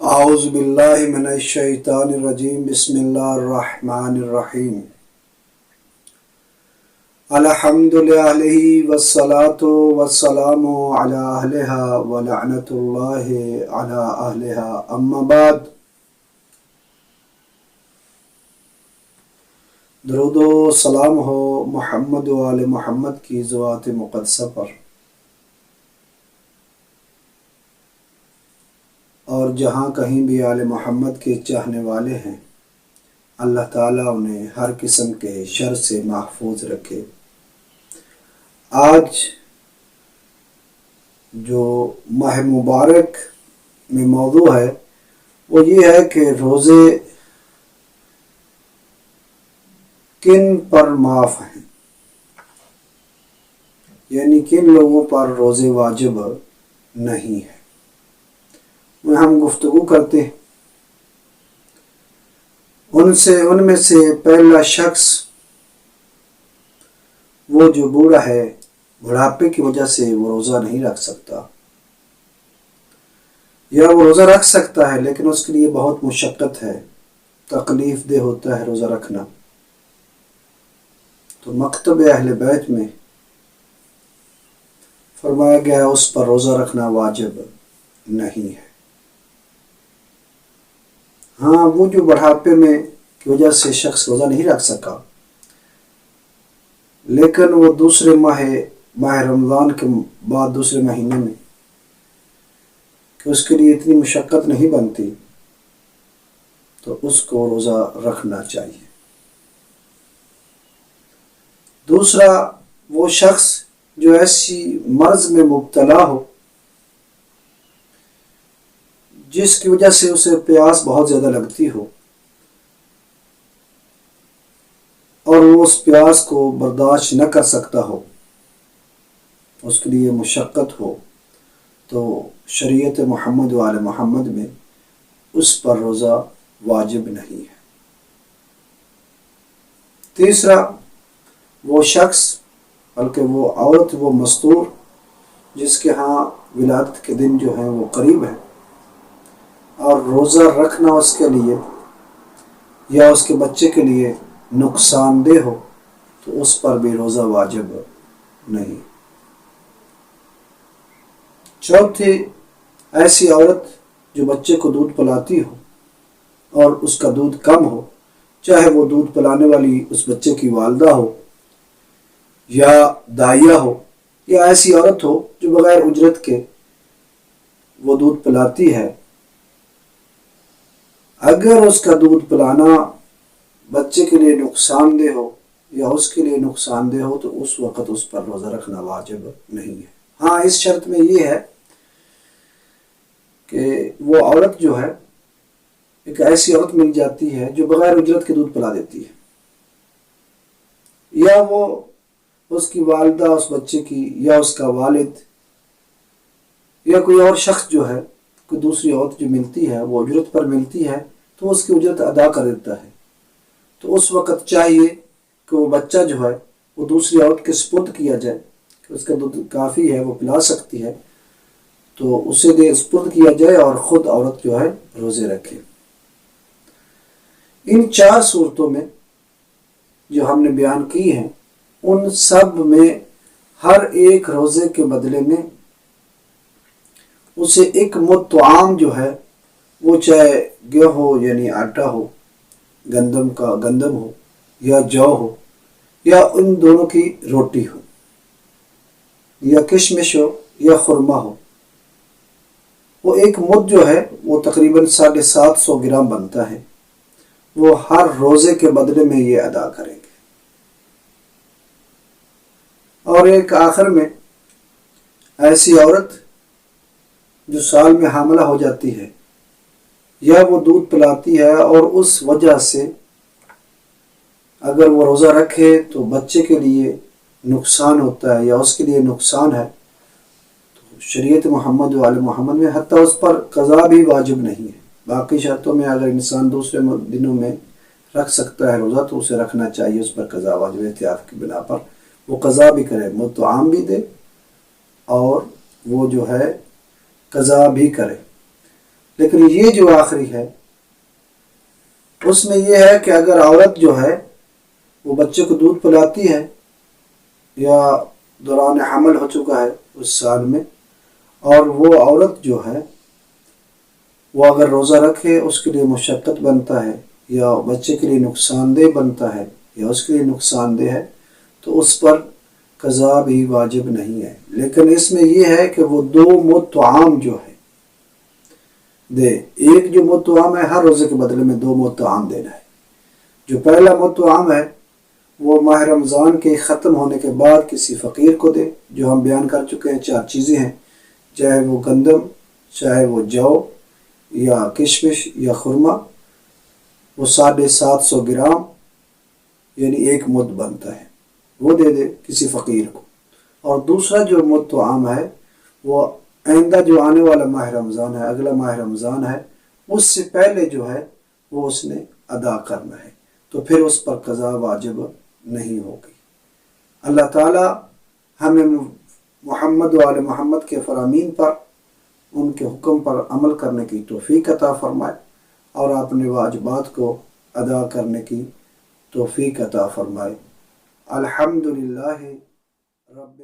اعوذ باللہ من الشیطان الرجیم بسم اللہ الرحمن الرحیم الحمد للہ والصلاة والسلام علی اہلہا ولعنت اللہ علی اہلہا اما بعد۔ درود و سلام ہو محمد و آل محمد کی ذوات مقدسہ پر، اور جہاں کہیں بھی آل محمد کے چاہنے والے ہیں اللہ تعالیٰ انہیں ہر قسم کے شر سے محفوظ رکھے۔ آج جو ماہ مبارک میں موضوع ہے وہ یہ ہے کہ روزے کن پر معاف ہیں، یعنی کن لوگوں پر روزے واجب نہیں ہیں، میں ہم گفتگو کرتے ہیں۔ ان میں سے پہلا شخص وہ جو بوڑھا ہے، بڑھاپے کی وجہ سے وہ روزہ نہیں رکھ سکتا، یا وہ روزہ رکھ سکتا ہے لیکن اس کے لیے بہت مشقت ہے، تکلیف دہ ہوتا ہے روزہ رکھنا، تو مکتب اہل بیت میں فرمایا گیا ہے اس پر روزہ رکھنا واجب نہیں ہے۔ ہاں، وہ جو بڑھاپے میں کی وجہ سے شخص روزہ نہیں رکھ سکا لیکن وہ دوسرے ماہ رمضان کے بعد دوسرے مہینے میں کہ اس کے لیے اتنی مشقت نہیں بنتی تو اس کو روزہ رکھنا چاہیے۔ دوسرا وہ شخص جو ایسی مرض میں مبتلا ہو جس کی وجہ سے اسے پیاس بہت زیادہ لگتی ہو اور وہ اس پیاس کو برداشت نہ کر سکتا ہو، اس کے لیے مشقت ہو، تو شریعت محمد و آل محمد میں اس پر روزہ واجب نہیں ہے۔ تیسرا وہ شخص، بلکہ وہ عورت، وہ مستور جس کے ہاں ولادت کے دن جو ہیں وہ قریب ہے اور روزہ رکھنا اس کے لیے یا اس کے بچے کے لیے نقصان دہ ہو تو اس پر بھی روزہ واجب نہیں۔ چوتھی ایسی عورت جو بچے کو دودھ پلاتی ہو اور اس کا دودھ کم ہو، چاہے وہ دودھ پلانے والی اس بچے کی والدہ ہو یا دائیا ہو، یا ایسی عورت ہو جو بغیر اجرت کے وہ دودھ پلاتی ہے، اگر اس کا دودھ پلانا بچے کے لیے نقصان دہ ہو یا اس کے لیے نقصان دہ ہو تو اس وقت اس پر روزہ رکھنا واجب نہیں ہے۔ ہاں، اس شرط میں یہ ہے کہ وہ عورت جو ہے، ایک ایسی عورت مل جاتی ہے جو بغیر اجرت کے دودھ پلا دیتی ہے، یا وہ اس کی والدہ اس بچے کی یا اس کا والد یا کوئی اور شخص جو ہے، کوئی دوسری عورت جو ملتی ہے وہ اجرت پر ملتی ہے تو اس کی اجرت ادا کر دیتا ہے، تو اس وقت چاہیے کہ وہ بچہ جو ہے وہ دوسری عورت کے سپرد کیا جائے کہ اس کا دودھ کافی ہے، وہ پلا سکتی ہے، تو اسے سپرد کیا جائے اور خود عورت جو ہے روزے رکھے۔ ان چار صورتوں میں جو ہم نے بیان کی ہیں، ان سب میں ہر ایک روزے کے بدلے میں اسے ایک مد طعام جو ہے، وہ چاہے گیہوں ہو یعنی آٹا ہو، گندم ہو یا جو ہو، یا ان دونوں کی روٹی ہو، یا کشمش ہو یا خرما ہو، وہ ایک مد جو ہے وہ تقریباً 750 گرام بنتا ہے، وہ ہر روزے کے بدلے میں یہ ادا کریں گے۔ اور ایک آخر میں ایسی عورت جو سال میں حاملہ ہو جاتی ہے یا وہ دودھ پلاتی ہے اور اس وجہ سے اگر وہ روزہ رکھے تو بچے کے لیے نقصان ہوتا ہے یا اس کے لیے نقصان ہے، تو شریعت محمد و آل محمد میں حتیٰ اس پر قضا بھی واجب نہیں ہے۔ باقی شرطوں میں اگر انسان دوسرے دنوں میں رکھ سکتا ہے روزہ تو اسے رکھنا چاہیے، اس پر قضا واجب احتیاط کی بنا پر وہ قضا بھی کرے، مطعام بھی دے اور وہ جو ہے قضا بھی کرے۔ لیکن یہ جو آخری ہے اس میں یہ ہے کہ اگر عورت جو ہے وہ بچے کو دودھ پلاتی ہے یا دوران حمل ہو چکا ہے اس سال میں، اور وہ عورت جو ہے وہ اگر روزہ رکھے اس کے لیے مشقت بنتا ہے یا بچے کے لیے نقصان دہ بنتا ہے یا اس کے لیے نقصان دہ ہے تو اس پر قضا بھی واجب نہیں ہے۔ لیکن اس میں یہ ہے کہ وہ 2 مد طعام جو ہے دے، ایک جو مد طعام ہے ہر روزے کے بدلے میں 2 مد طعام دینا ہے۔ جو پہلا مد طعام ہے وہ ماہ رمضان کے ختم ہونے کے بعد کسی فقیر کو دے، جو ہم بیان کر چکے ہیں 4 چیزیں ہیں، چاہے وہ گندم، چاہے وہ جو یا کشمش یا خرما، وہ 750 گرام یعنی 1 مد بنتا ہے، وہ دے دے کسی فقیر کو۔ اور دوسرا جو مد طعام ہے وہ آئندہ جو آنے والا ماہ رمضان ہے، اگلا ماہ رمضان ہے، اس سے پہلے جو ہے وہ اس نے ادا کرنا ہے، تو پھر اس پر قضا واجب نہیں ہوگی۔ اللہ تعالی ہمیں محمد و آل محمد کے فرامین پر، ان کے حکم پر عمل کرنے کی توفیق عطا فرمائے اور اپنے واجبات کو ادا کرنے کی توفیق عطا فرمائے۔ الحمدللہ رب